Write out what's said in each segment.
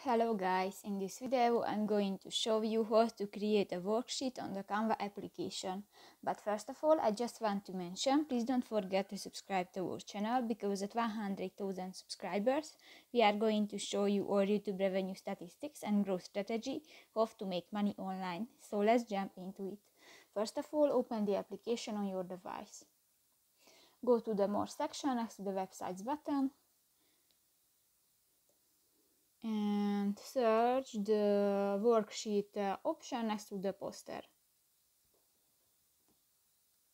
Hello guys, in this video I'm going to show you how to create a worksheet on the Canva application. But first of all, I just want to mention, please don't forget to subscribe to our channel, because at 100,000 subscribers we are going to show you our YouTube revenue statistics and growth strategy, how to make money online. So let's jump into it. First of all, open the application on your device. Go to the More section next to the Websites button and search the worksheet option next to the poster.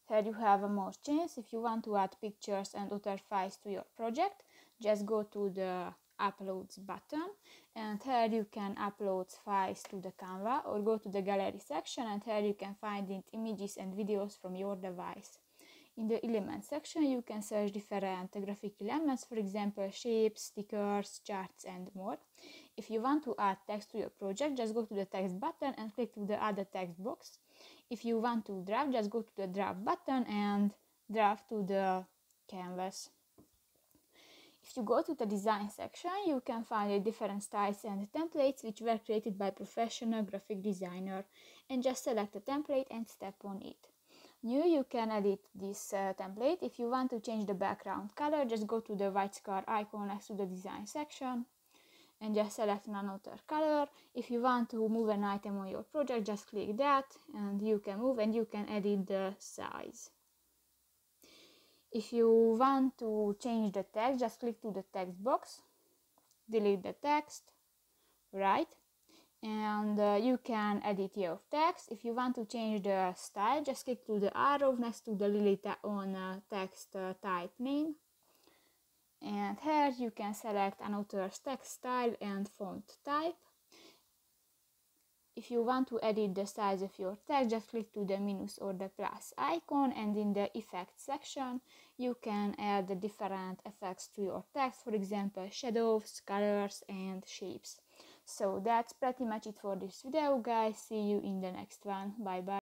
Here you have more chance. If you want to add pictures and other files to your project, just go to the Uploads button, and here you can upload files to the Canva, or go to the Gallery section, and here you can find images and videos from your device. In the Elements section, you can search different graphic elements, for example, shapes, stickers, charts, and more. If you want to add text to your project, just go to the Text button and click to the Add a Text box. If you want to draft, just go to the Draft button and draft to the canvas. If you go to the Design section, you can find different styles and templates which were created by professional graphic designer, and just select a template and step on it. New, you can edit this template. If you want to change the background color, just go to the white square icon next to the Design section and just select another color. If you want to move an item on your project, just click that and you can move, and you can edit the size. If you want to change the text, just click to the text box, delete the text, right? And you can edit your text. If you want to change the style, just click to the arrow next to the little on text type name, and here you can select another text style and font type. If you want to edit the size of your text, just click to the minus or the plus icon, and in the Effects section you can add the different effects to your text, for example shadows, colors, and shapes. So that's pretty much it for this video, guys. See you in the next one. Bye bye.